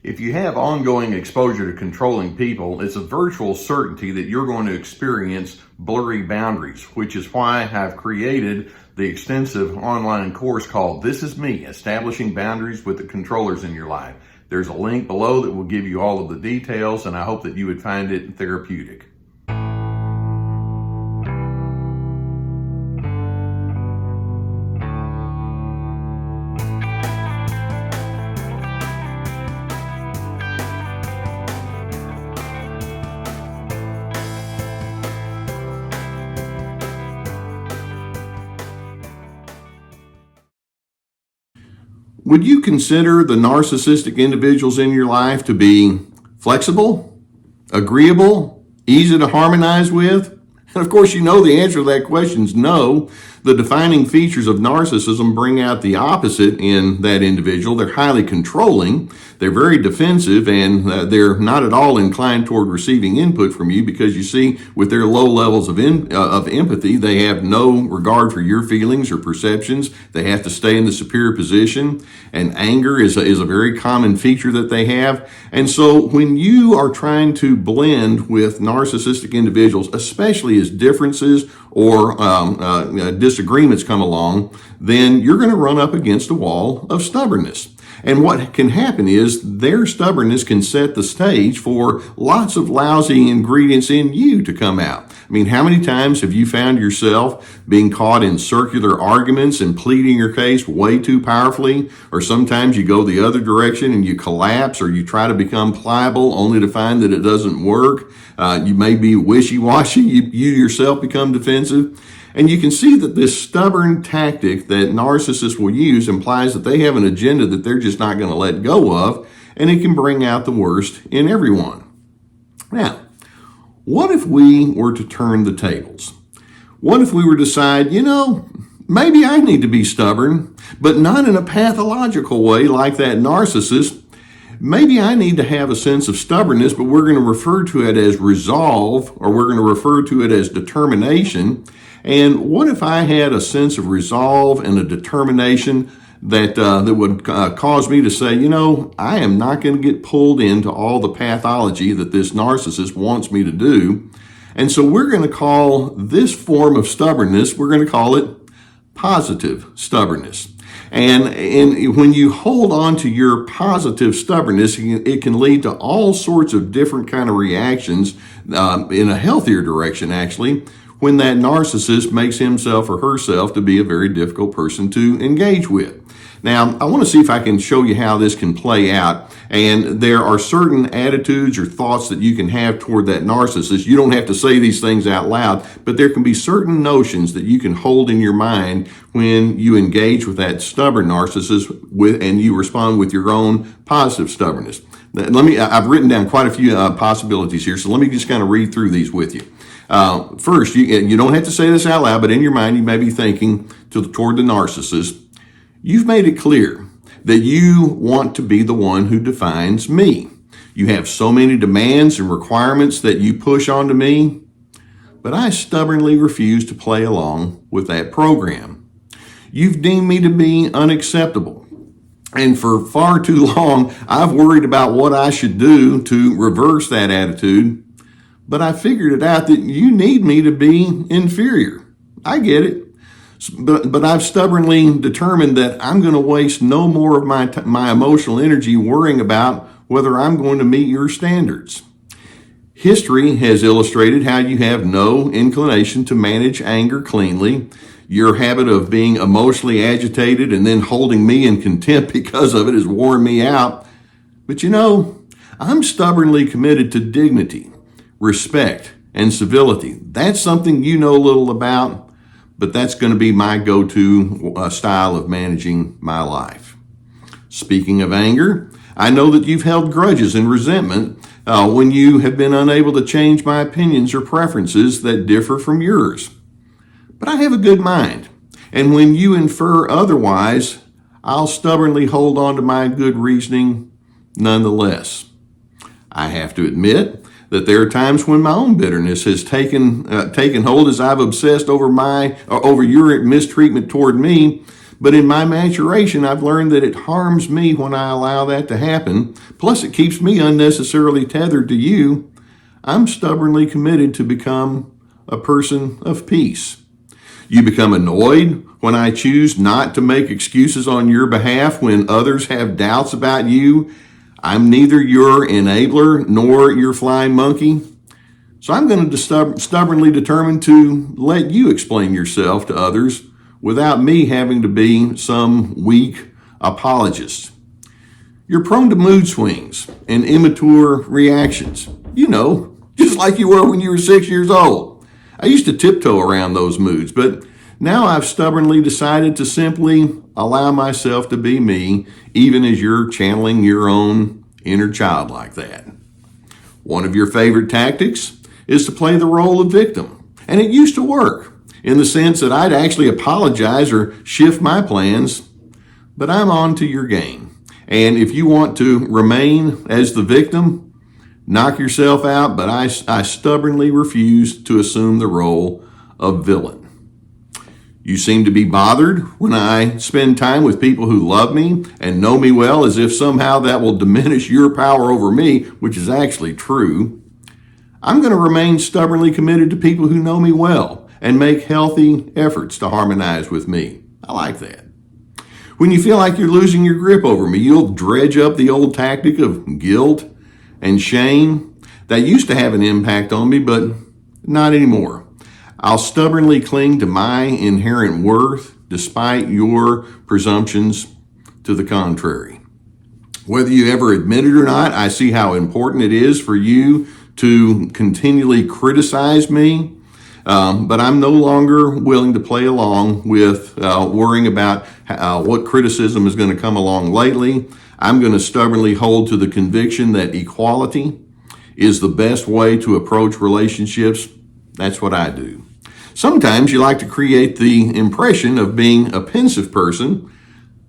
If you have ongoing exposure to controlling people, it's a virtual certainty that you're going to experience blurry boundaries, which is why I've created the extensive online course called This Is Me, Establishing Boundaries with the Controllers in Your Life. There's a link below that will give you all of the details, and I hope that you would find it therapeutic. Would you consider the narcissistic individuals in your life to be flexible, agreeable, easy to harmonize with? And of course, you know the answer to that question is no. The defining features of narcissism bring out the opposite in that individual. They're highly controlling, they're very defensive, and they're not at all inclined toward receiving input from you because you see, with their low levels of empathy, they have no regard for your feelings or perceptions. They have to stay in the superior position, and anger is a very common feature that they have. And so when you are trying to blend with narcissistic individuals, especially as differences or disagreements come along, then you're going to run up against a wall of stubbornness. And what can happen is their stubbornness can set the stage for lots of lousy ingredients in you to come out. I mean, how many times have you found yourself being caught in circular arguments and pleading your case way too powerfully? Or sometimes you go the other direction and you collapse, or you try to become pliable only to find that it doesn't work. You may be wishy-washy. You yourself become defensive. And you can see that this stubborn tactic that narcissists will use implies that they have an agenda that they're just not going to let go of, and it can bring out the worst in everyone. Now, what if we were to turn the tables? What if we were to decide, maybe I need to be stubborn, but not in a pathological way like that narcissist. Maybe I need to have a sense of stubbornness, but we're going to refer to it as resolve, or we're going to refer to it as determination. And what if I had a sense of resolve and a determination that would cause me to say, I am not going to get pulled into all the pathology that this narcissist wants me to do. And so we're going to call this form of stubbornness, we're going to call it positive stubbornness. And when you hold on to your positive stubbornness, it can lead to all sorts of different kind of reactions in a healthier direction, actually, when that narcissist makes himself or herself to be a very difficult person to engage with. Now, I want to see if I can show you how this can play out. And there are certain attitudes or thoughts that you can have toward that narcissist. You don't have to say these things out loud, but there can be certain notions that you can hold in your mind when you engage with that stubborn narcissist and you respond with your own positive stubbornness. I've written down quite a few possibilities here, so let me just kind of read through these with you. First, you don't have to say this out loud, but in your mind, you may be thinking toward the narcissist, you've made it clear that you want to be the one who defines me. You have so many demands and requirements that you push onto me, but I stubbornly refuse to play along with that program. You've deemed me to be unacceptable. And for far too long, I've worried about what I should do to reverse that attitude. But I figured it out that you need me to be inferior. I get it. But I've stubbornly determined that I'm going to waste no more of my emotional energy worrying about whether I'm going to meet your standards. History has illustrated how you have no inclination to manage anger cleanly. Your habit of being emotionally agitated and then holding me in contempt because of it has worn me out. But I'm stubbornly committed to dignity, respect, and civility. That's something you know little about, but that's going to be my go-to style of managing my life. Speaking of anger, I know that you've held grudges and resentment when you have been unable to change my opinions or preferences that differ from yours. But I have a good mind, and when you infer otherwise, I'll stubbornly hold on to my good reasoning nonetheless. I have to admit that there are times when my own bitterness has taken hold as I've obsessed over your mistreatment toward me. But in my maturation, I've learned that it harms me when I allow that to happen. Plus, it keeps me unnecessarily tethered to you. I'm stubbornly committed to become a person of peace. You become annoyed when I choose not to make excuses on your behalf when others have doubts about you. I'm neither your enabler nor your flying monkey. So I'm going to stubbornly determine to let you explain yourself to others without me having to be some weak apologist. You're prone to mood swings and immature reactions. Just like you were when you were 6 years old. I used to tiptoe around those moods, but now I've stubbornly decided to simply allow myself to be me, even as you're channeling your own inner child like that. One of your favorite tactics is to play the role of victim. And it used to work in the sense that I'd actually apologize or shift my plans, but I'm on to your game. And if you want to remain as the victim, knock yourself out, but I stubbornly refuse to assume the role of villain. You seem to be bothered when I spend time with people who love me and know me well, as if somehow that will diminish your power over me, which is actually true. I'm going to remain stubbornly committed to people who know me well and make healthy efforts to harmonize with me. I like that. When you feel like you're losing your grip over me, you'll dredge up the old tactic of guilt and shame. That used to have an impact on me, but not anymore. I'll stubbornly cling to my inherent worth despite your presumptions to the contrary. Whether you ever admit it or not, I see how important it is for you to continually criticize me, but I'm no longer willing to play along with worrying about what criticism is going to come along lately. I'm going to stubbornly hold to the conviction that equality is the best way to approach relationships. That's what I do. Sometimes you like to create the impression of being a pensive person,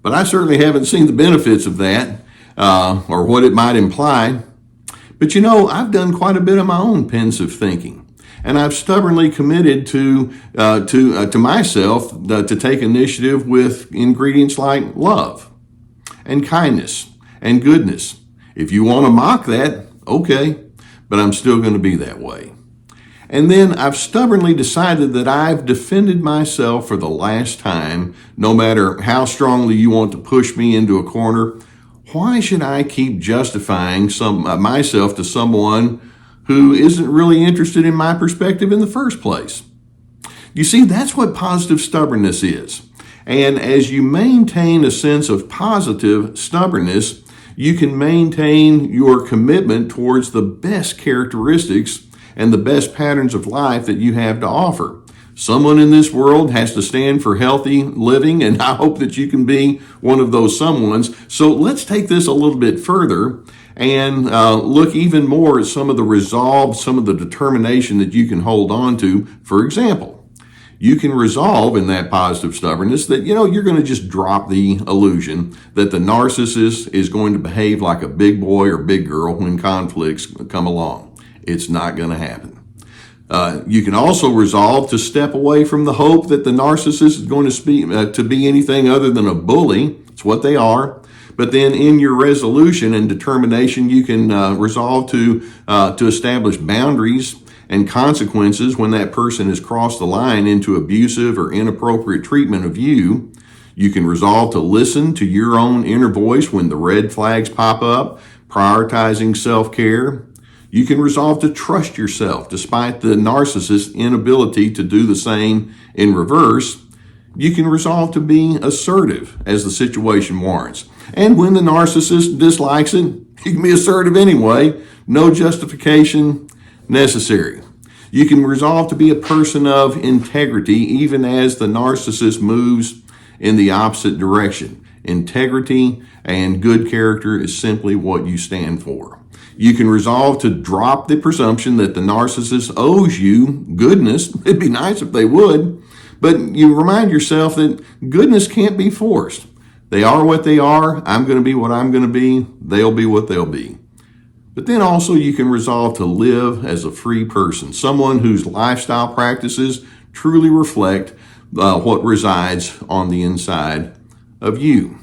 but I certainly haven't seen the benefits of that or what it might imply. But I've done quite a bit of my own pensive thinking, and I've stubbornly committed to myself to take initiative with ingredients like love and kindness and goodness. If you want to mock that, okay, but I'm still going to be that way. And then I've stubbornly decided that I've defended myself for the last time, no matter how strongly you want to push me into a corner. Why should I keep justifying myself to someone who isn't really interested in my perspective in the first place? You see, that's what positive stubbornness is. And as you maintain a sense of positive stubbornness, you can maintain your commitment towards the best characteristics and the best patterns of life that you have to offer. Someone in this world has to stand for healthy living, and I hope that you can be one of those someones. So let's take this a little bit further and look even more at some of the resolve, some of the determination that you can hold on to. For example, you can resolve in that positive stubbornness that, you're going to just drop the illusion that the narcissist is going to behave like a big boy or big girl when conflicts come along. It's not going to happen. You can also resolve to step away from the hope that the narcissist is going to be anything other than a bully. It's what they are. But then in your resolution and determination, you can resolve to establish boundaries and consequences when that person has crossed the line into abusive or inappropriate treatment of you. You can resolve to listen to your own inner voice when the red flags pop up, prioritizing self-care. You can resolve to trust yourself despite the narcissist's inability to do the same in reverse. You can resolve to be assertive as the situation warrants. And when the narcissist dislikes it, you can be assertive anyway. No justification necessary. You can resolve to be a person of integrity even as the narcissist moves in the opposite direction. Integrity and good character is simply what you stand for. You can resolve to drop the presumption that the narcissist owes you goodness. It'd be nice if they would, but you remind yourself that goodness can't be forced. They are what they are. I'm going to be what I'm going to be. They'll be what they'll be. But then also you can resolve to live as a free person, someone whose lifestyle practices truly reflect what resides on the inside of you.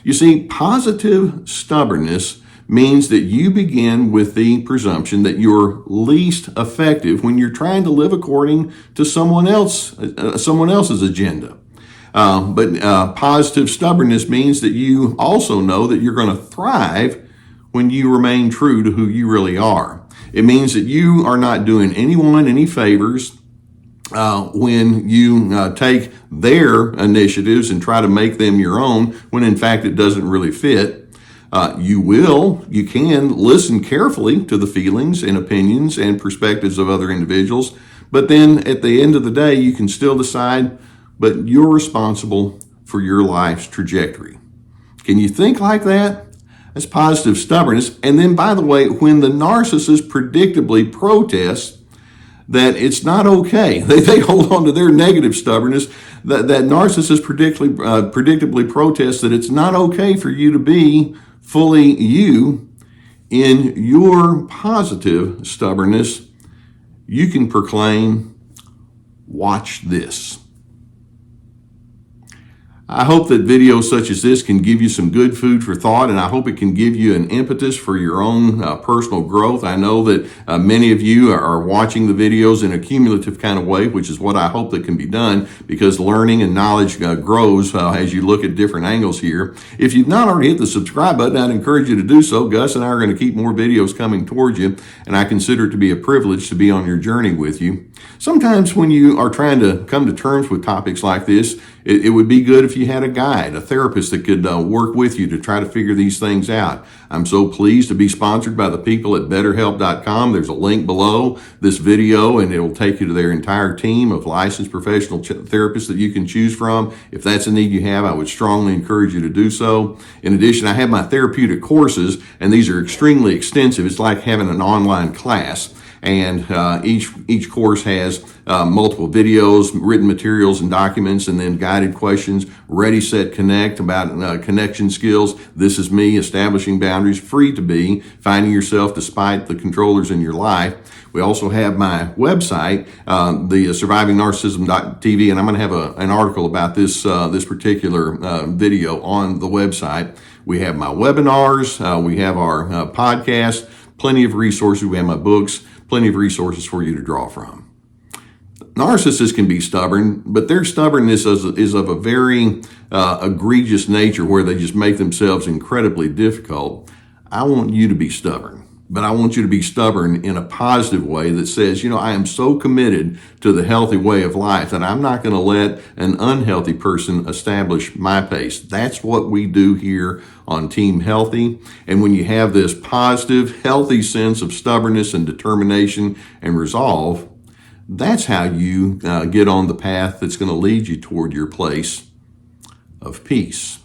You see, positive stubbornness means that you begin with the presumption that you're least effective when you're trying to live according to someone else's agenda. But positive stubbornness means that you also know that you're going to thrive when you remain true to who you really are. It means that you are not doing anyone any favors when you take their initiatives and try to make them your own, when in fact it doesn't really fit. You can listen carefully to the feelings and opinions and perspectives of other individuals, but then at the end of the day, you can still decide, but you're responsible for your life's trajectory. Can you think like that? That's positive stubbornness. And then, by the way, when the narcissist predictably protests that it's not okay, they hold on to their negative stubbornness, that narcissist predictably protests that it's not okay for you to be fully you. In your positive stubbornness, you can proclaim, watch this. I hope that videos such as this can give you some good food for thought, and I hope it can give you an impetus for your own personal growth. I know that many of you are watching the videos in a cumulative kind of way, which is what I hope that can be done, because learning and knowledge grows as you look at different angles here. If you've not already hit the subscribe button, I'd encourage you to do so. Gus and I are going to keep more videos coming towards you, and I consider it to be a privilege to be on your journey with you. Sometimes when you are trying to come to terms with topics like this, it would be good if you had a guide, a therapist that could work with you to try to figure these things out. I'm so pleased to be sponsored by the people at BetterHelp.com. There's a link below this video, and it will take you to their entire team of licensed professional therapists that you can choose from. If that's a need you have, I would strongly encourage you to do so. In addition, I have my therapeutic courses, and these are extremely extensive. It's like having an online class. And each course has multiple videos, written materials and documents, and then guided questions, ready, set, connect about connection skills. This is me establishing boundaries, free to be, finding yourself despite the controllers in your life. We also have my website, the survivingnarcissism.tv, and I'm going to have an article about this particular video on the website. We have my webinars, we have our podcast, plenty of resources. We have my books, plenty of resources for you to draw from. Narcissists can be stubborn, but their stubbornness is of a very egregious nature, where they just make themselves incredibly difficult. I want you to be stubborn, but I want you to be stubborn in a positive way that says, I am so committed to the healthy way of life that I'm not going to let an unhealthy person establish my pace. That's what we do here on Team Healthy. And when you have this positive, healthy sense of stubbornness and determination and resolve, that's how you get on the path that's going to lead you toward your place of peace.